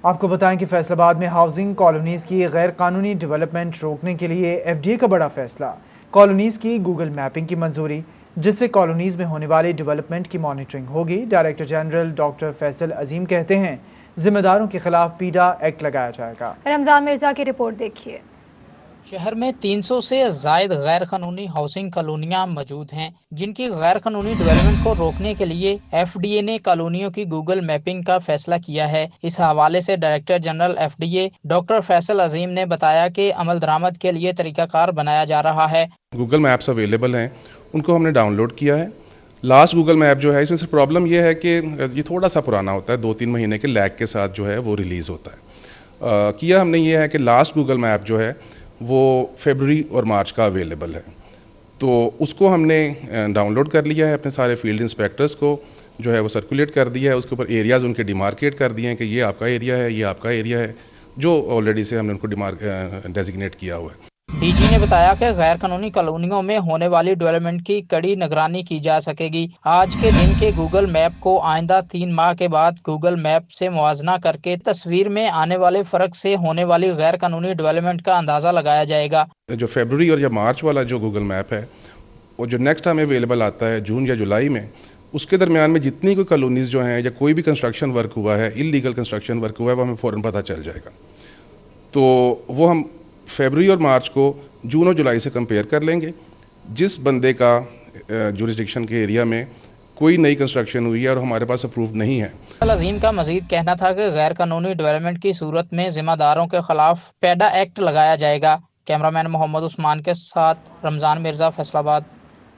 آپ کو بتائیں کہ فیصل آباد میں ہاؤسنگ کالونیز کی غیر قانونی ڈیولپمنٹ روکنے کے لیے ایف ڈی اے کا بڑا فیصلہ، کالونیز کی گوگل میپنگ کی منظوری، جس سے کالونیز میں ہونے والی ڈیولپمنٹ کی مانیٹرنگ ہوگی۔ ڈائریکٹر جنرل ڈاکٹر فیصل عظیم کہتے ہیں ذمہ داروں کے خلاف پیڈا ایکٹ لگایا جائے گا۔ رمضان مرزا کی رپورٹ دیکھیے۔ شہر میں 300 سے زائد غیر قانونی ہاؤسنگ کالونیاں موجود ہیں، جن کی غیر قانونی ڈیولپمنٹ کو روکنے کے لیے ایف ڈی اے نے کالونیوں کی گوگل میپنگ کا فیصلہ کیا ہے۔ اس حوالے سے director general F D A doctor Faisal Azeem نے بتایا کہ عمل درآمد کے لیے طریقہ کار بنایا جا رہا ہے۔ گوگل میپس اویلیبل ہیں، ان کو ہم نے ڈاؤن لوڈ کیا ہے۔ لاسٹ گوگل میپ جو ہے اس میں سے پرابلم یہ ہے کہ یہ تھوڑا سا پرانا ہوتا ہے، 2-3 مہینے کے لیگ کے ساتھ جو ہے وہ ریلیز ہوتا ہے۔ کیا ہم نے یہ ہے کہ لاسٹ گوگل میپ جو ہے وہ فیبروری اور مارچ کا اویلیبل ہے، تو اس کو ہم نے ڈاؤن لوڈ کر لیا ہے، اپنے سارے فیلڈ انسپیکٹرز کو جو ہے وہ سرکولیٹ کر دیا ہے، اس کے اوپر ایریاز ان کے ڈیمارکیٹ کر دیے ہیں کہ یہ آپ کا ایریا ہے، یہ آپ کا ایریا ہے، جو آلریڈی سے ہم نے ان کو ڈیزگنیٹ کیا ہوا ہے۔ ڈی جی نے بتایا کہ غیر قانونی کالونیوں میں ہونے والی ڈیولپمنٹ کی کڑی نگرانی کی جا سکے گی۔ آج کے دن کے گوگل میپ کو آئندہ 3 ماہ کے بعد گوگل میپ سے موازنہ کر کے تصویر میں آنے والے فرق سے ہونے والی غیر قانونی ڈیولپمنٹ کا اندازہ لگایا جائے گا۔ جو فیبروری اور یا مارچ والا جو گوگل میپ ہے وہ جو نیکسٹ ہمیں اویلیبل آتا ہے جون یا جولائی میں، اس کے درمیان میں جتنی کوئی کالونیز جو ہیں یا کوئی بھی کنسٹرکشن ورک ہوا ہے، انلیگل کنسٹرکشن ورک ہوا ہے، وہ ہمیں فوراً پتہ چل جائے گا۔ تو وہ ہم فیبروری اور مارچ کو جون اور جولائی سے کمپیئر کر لیں گے۔ جس بندے کا جورسڈکشن کے ایریا میں کوئی نئی کنسٹرکشن ہوئی ہے اور ہمارے پاس اپرووڈ نہیں ہے۔ عظیم کا مزید کہنا تھا کہ غیر قانونی ڈیولپمنٹ کی صورت میں ذمہ داروں کے خلاف پیڈا ایکٹ لگایا جائے گا۔ کیمرامین محمد عثمان کے ساتھ رمضان مرزا، فیصل آباد۔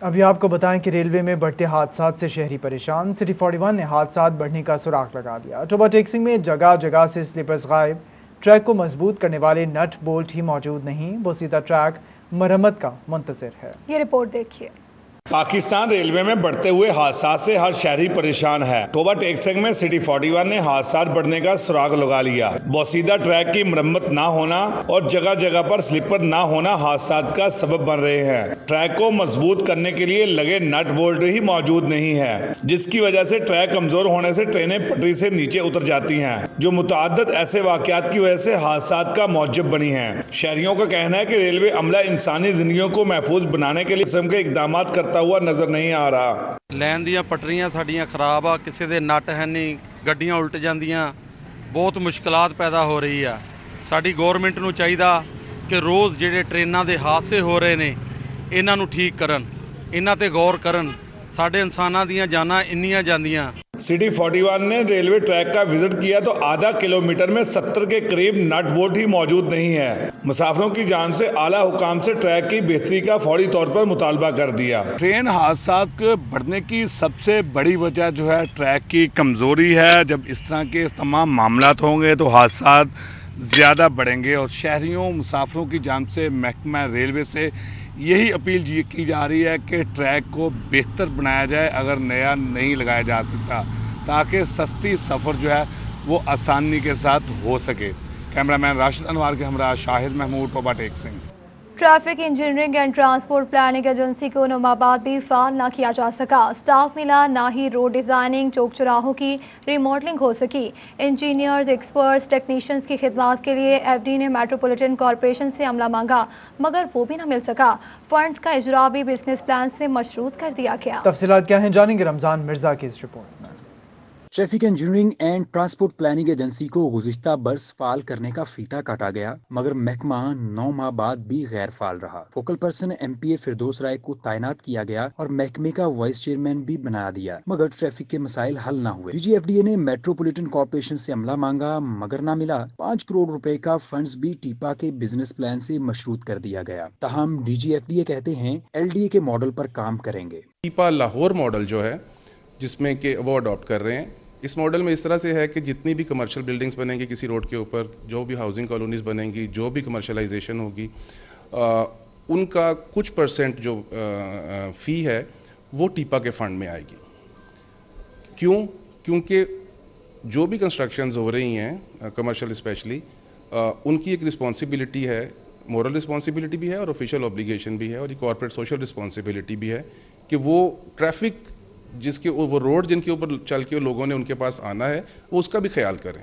ابھی آپ کو بتائیں کہ ریلوے میں بڑھتے حادثات سے شہری پریشان، سٹی 41 نے حادثات بڑھنے کا سراغ لگا دیا۔ ٹوبا ٹیکسنگ میں جگہ جگہ سے سلیپرز غائب، ٹریک کو مضبوط کرنے والے نٹ بولٹ ہی موجود نہیں، بوسیدہ ٹریک مرمت کا منتظر ہے۔ یہ رپورٹ دیکھیے۔ پاکستان ریلوے میں بڑھتے ہوئے حادثات سے ہر شہری پریشان ہے۔ ٹوبا ٹیکسنگ میں سٹی 41 نے حادثات بڑھنے کا سراغ لگا لیا۔ بوسیدہ ٹریک کی مرمت نہ ہونا اور جگہ جگہ پر سلیپر نہ ہونا حادثات کا سبب بن رہے ہیں۔ ٹریک کو مضبوط کرنے کے لیے لگے نٹ بولٹ ہی موجود نہیں ہے، جس کی وجہ سے ٹریک کمزور ہونے سے ٹرینیں پٹری سے نیچے اتر جاتی ہیں، جو متعدد ایسے واقعات کی وجہ سے حادثات کا موجب بنی ہیں۔ شہریوں کا کہنا ہے کہ ریلوے عملہ انسانی زندگیوں کو محفوظ بنانے کے لیے قسم کے اقدامات کرتا ہوا نظر نہیں آ رہا۔ لین دیاں پٹریاں ساڈیاں خراب آ، کسی دے نٹ ہے نہیں، گڈیاں الٹ جاندیاں، بہت مشکلات پیدا ہو رہی ہے۔ ساڈی گورنمنٹ نوں چاہیدا کہ روز جڑے ٹریناں دے حادثے ہو رہے نے انہاں نوں ٹھیک کرن، انہاں تے غور کرن، ساڈے انساناں دیاں جاناں انیاں جاندیاں۔ سٹی 41 نے ریلوے ٹریک کا وزٹ کیا تو آدھا کلومیٹر میں 70 کے قریب نٹ بولٹ ہی موجود نہیں ہے۔ مسافروں کی جان سے اعلیٰ حکام سے ٹریک کی بہتری کا فوری طور پر مطالبہ کر دیا۔ ٹرین حادثات کے بڑھنے کی سب سے بڑی وجہ جو ہے ٹریک کی کمزوری ہے۔ جب اس طرح کے تمام معاملات ہوں گے تو حادثات زیادہ بڑھیں گے، اور شہریوں مسافروں کی جانب سے محکمہ ریلوے سے یہی اپیل کی جا رہی ہے کہ ٹریک کو بہتر بنایا جائے اگر نیا نہیں لگایا جا سکتا، تاکہ سستی سفر جو ہے وہ آسانی کے ساتھ ہو سکے۔ کیمرامین راشد انوار کے ہمراہ شاہد Mahmood, ٹوبا taxing. Traffic engineering and transport planning agency کو نعماباد بھی فعال نہ کیا جا سکا، سٹاف ملا نہ ہی روڈ ڈیزائننگ، چوک چوراہوں کی ریماڈلنگ ہو سکی۔ انجینئرز، ایکسپرٹس، ٹیکنیشینز کی خدمات کے لیے ایف ڈی نے میٹروپولیٹن کارپوریشن سے عملہ مانگا، مگر وہ بھی نہ مل سکا۔ فنڈز کا اجرا بھی بزنس پلان سے مشروط کر دیا گیا۔ تفصیلات کیا ہیں جانیں گے رمضان مرزا کی اس رپورٹ میں۔ Traffic engineering and transport planning agency کو گزشتہ برس فعال کرنے کا فیتا کاٹا گیا، مگر محکمہ 9 ماہ بعد بھی غیر فعال رہا۔ فوکل پرسن ایم پی اے فردوس رائے کو تعینات کیا گیا اور محکمے کا وائس چیئرمین بھی بنا دیا، مگر ٹریفک کے مسائل حل نہ ہوئے۔ D G F D A نے میٹروپولیٹن کارپوریشن سے عملہ مانگا، مگر نہ ملا۔ 5 کروڑ روپے کا فنڈز بھی ٹیپا کے بزنس پلان سے مشروط کر دیا گیا۔ تاہم D G F D A کہتے ہیں ایل ڈی اے کے ماڈل پر کام کریں گے۔ ٹیپا لاہور ماڈل جو ہے جس میں کہ وہ اڈاپٹ کر رہے ہیں، اس ماڈل میں اس طرح سے ہے کہ جتنی بھی کمرشل بلڈنگز بنیں گی کسی روڈ کے اوپر، جو بھی ہاؤسنگ کالونیز بنیں گی، جو بھی کمرشلائزیشن ہوگی، ان کا کچھ پرسنٹ جو فی ہے وہ ٹیپا کے فنڈ میں آئے گی۔ کیونکہ جو بھی کنسٹرکشنز ہو رہی ہیں کمرشل اسپیشلی، ان کی ایک رسپانسبلٹی ہے، مورل رسپانسبلٹی بھی ہے اور آفیشیل اوبلیگیشن بھی ہے، اور یہ کارپوریٹ سوشل رسپانسبلٹی بھی ہے کہ وہ ٹریفک وہ روڈ جن کے اوپر چل کے لوگوں نے ان کے پاس آنا ہے وہ اس کا بھی خیال کریں۔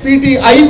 PTI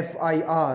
FIR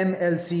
MLC,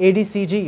ADCG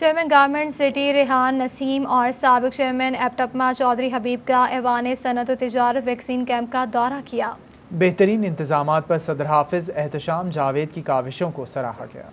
chairman government city Rehan Naseem اور سابق چیئرمین ایپٹپما چودھری حبیب کا ایوان صنعت و تجارت ویکسین کیمپ کا دورہ کیا۔ بہترین انتظامات پر صدر حافظ احتشام جاوید کی کاوشوں کو سراہا گیا۔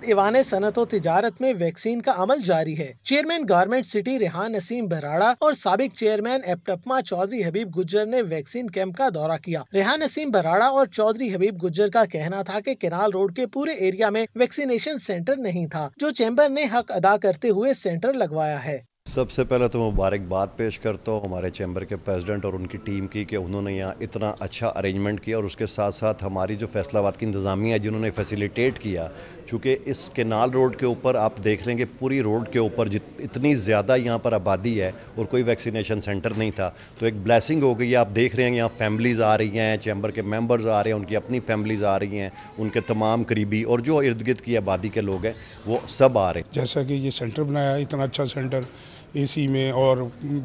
ایوان صنعت و تجارت میں ویکسین کا عمل جاری ہے۔ چیئرمین گورنمنٹ سٹی ریحان نسیم براڑا اور سابق چیئرمین ایپٹپما چودھری حبیب گجر نے ویکسین کیمپ کا دورہ کیا۔ ریحان نسیم براڑا اور چودھری حبیب گجر کا کہنا تھا کہ کینال روڈ کے پورے ایریا میں ویکسینیشن سینٹر نہیں تھا، جو چیمبر نے حق ادا کرتے ہوئے سینٹر لگوایا ہے۔ سب سے پہلے تو مبارکباد پیش کرتا ہوں ہمارے چیمبر کے پریزیڈنٹ اور ان کی ٹیم کی کہ انہوں نے یہاں اتنا اچھا ارینجمنٹ کیا، اور اس کے ساتھ ساتھ ہماری جو فیصل آباد کی انتظامیہ ہے جنہوں نے فیسیلیٹیٹ کیا، چونکہ اس کینال روڈ کے اوپر آپ دیکھ لیں گے پوری روڈ کے اوپر اتنی زیادہ یہاں پر آبادی ہے اور کوئی ویکسینیشن سینٹر نہیں تھا، تو ایک بلیسنگ ہو گئی ہے۔ آپ دیکھ رہے ہیں یہاں فیملیز آ رہی ہیں، چیمبر کے ممبرز آ رہے ہیں، ان کی اپنی فیملیز آ رہی ہیں، ان کے تمام قریبی اور جو ارد گرد کی آبادی کے لوگ ہیں وہ سب آ رہے ہیں۔ جیسا کہ یہ سینٹر بنایا ہے، اتنا اچھا سینٹر، اے سی میں اور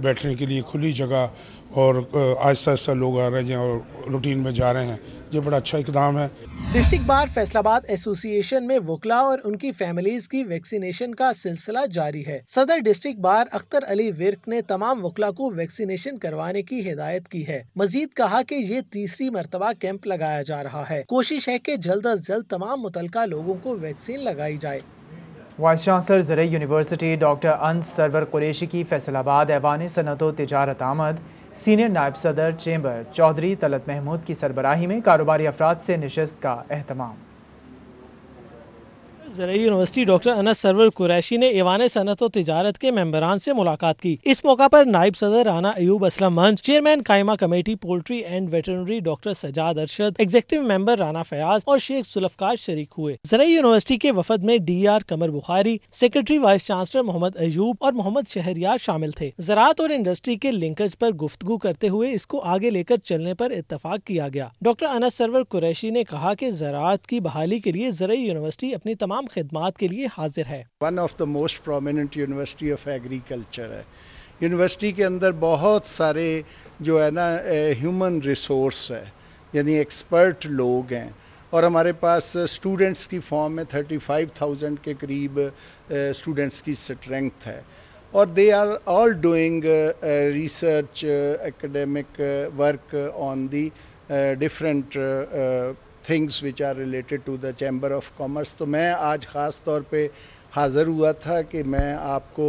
بیٹھنے کے لیے کھلی جگہ، اور آہستہ آہستہ لوگ آ رہے ہیں اور روٹین میں جا رہے ہیں، یہ بڑا اچھا اقدام ہے۔ ڈسٹرکٹ بار فیصل آباد ایسوسی ایشن میں وکلاء اور ان کی فیملیز کی ویکسینیشن کا سلسلہ جاری ہے۔ صدر ڈسٹرکٹ بار اختر علی ورک نے تمام وکلاء کو ویکسینیشن کروانے کی ہدایت کی ہے۔ مزید کہا کہ یہ تیسری مرتبہ کیمپ لگایا جا رہا ہے۔ کوشش ہے کہ جلد از جلد تمام متعلقہ لوگوں کو ویکسین لگائی جائے۔ وائس چانسلر زرعی یونیورسٹی ڈاکٹر انس سرور قریشی کی فیصل آباد ایوان صنعت و تجارت آمد۔ سینئر نائب صدر چیمبر چودھری طلعت محمود کی سربراہی میں کاروباری افراد سے نشست کا اہتمام۔ زرعی یونیورسٹی ڈاکٹر انس سرور قریشی نے ایوان صنعت و تجارت کے ممبران سے ملاقات کی۔ اس موقع پر نائب صدر رانا ایوب اسلم منچ، چیئرمین قائمہ committee poultry and veterinary doctor Sajjad Arshad, executive member Rana Fayyaz اور شیخ ذوالفقار شریک ہوئے۔ زرعی یونیورسٹی کے وفد میں D R Qamar Bukhari, secretary vice chancellor Muhammad Ayub اور محمد شہریار شامل تھے۔ زراعت اور انڈسٹری کے لنکج پر گفتگو کرتے ہوئے اس کو آگے لے کر چلنے پر اتفاق کیا گیا۔ ڈاکٹر انس سرور قریشی نے کہا کہ زراعت کی بحالی کے لیے زرعی یونیورسٹی اپنی تمام خدمات کے لیے حاضر ہے۔ One of the most prominent university of agriculture ہے۔ یونیورسٹی کے اندر بہت سارے جو ہے نا ہیومن ریسورس ہے، یعنی ایکسپرٹ لوگ ہیں، اور ہمارے پاس اسٹوڈنٹس کی فارم میں 35,000 کے قریب اسٹوڈنٹس کی اسٹرینتھ ہے، اور they are all doing research academic work on the different things which are related to the Chamber of Commerce۔ تو میں آج خاص طور پہ حاضر ہوا تھا کہ میں آپ کو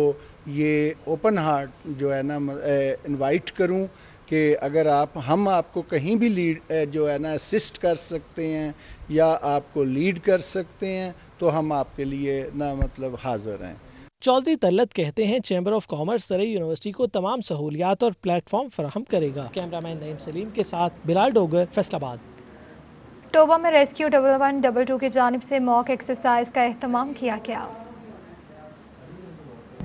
یہ اوپن ہارٹ جو ہے نا انوائٹ کروں کہ اگر ہم آپ کو کہیں بھی لیڈ جو ہے نا اسسٹ کر سکتے ہیں یا آپ کو لیڈ کر سکتے ہیں تو ہم آپ کے لیے نا مطلب حاضر ہیں۔ چودھری طلعت کہتے ہیں چیمبر آف کامرس زرعی یونیورسٹی کو تمام سہولیات اور پلیٹ فارم فراہم کرے گا۔ کیمرامین نعیم سلیم کے ساتھ بلال ڈوگر، فیصل آباد۔ ٹوبہ میں ریسکیو 1122 کی جانب سے موک ایکسرسائز کا اہتمام کیا گیا۔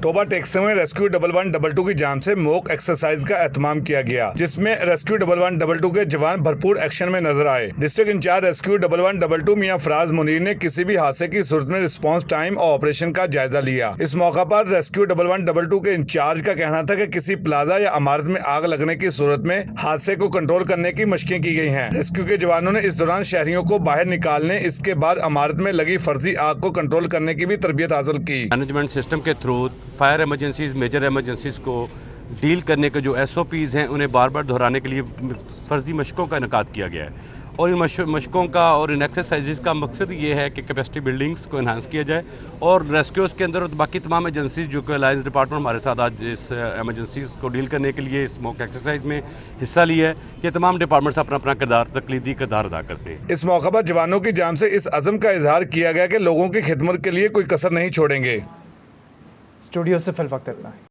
ٹوبہ ٹیکسے میں ریسکیو 1122 کی جانب سے موک ایکسرسائز کا اہتمام کیا گیا، جس میں ریسکیو 1122 کے جوان بھرپور ایکشن میں نظر آئے۔ ڈسٹرکٹ انچارج ریسکیو 1122 میاں فراز منیر نے کسی بھی حادثے کی صورت میں رسپانس ٹائم اور آپریشن کا جائزہ لیا۔ اس موقع پر ریسکیو 1122 کے انچارج کا کہنا تھا کہ کسی پلازا یا عمارت میں آگ لگنے کی صورت میں حادثے کو کنٹرول کرنے کی مشقیں کی گئی ہیں۔ ریسکیو کے جوانوں نے اس دوران شہریوں کو باہر نکالنے، اس کے بعد عمارت میں لگی فرضی آگ کو کنٹرول کرنے کی بھی تربیت حاصل کی۔ مینجمنٹ سسٹم کے through fire emergencies, major emergencies کو ڈیل کرنے کے جو ایس او پیز ہیں انہیں بار بار دہرانے کے لیے فرضی مشقوں کا انعقاد کیا گیا ہے، اور ان مشقوں کا اور ان ایکسرسائزز کا مقصد یہ ہے کہ کیپیسٹی بلڈنگز کو انہانس کیا جائے، اور ریسکیوز کے اندر اور باقی تمام ایجنسیز جو کہ الائنس ڈپارٹمنٹ ہمارے ساتھ آج اس ایمرجنسیز کو ڈیل کرنے کے لیے اس موک ایکسرسائز میں حصہ لیا ہے، یہ تمام ڈپارٹمنٹس اپنا اپنا کردار، تقلیدی کردار ادا کرتے ہیں۔ اس موقع پر جوانوں کی جانب سے اس عزم کا اظہار کیا گیا کہ لوگوں کی خدمت کے لیے کوئی کسر نہیں چھوڑیں گے۔ اسٹوڈیو سے فی الوقت اتنا ہے۔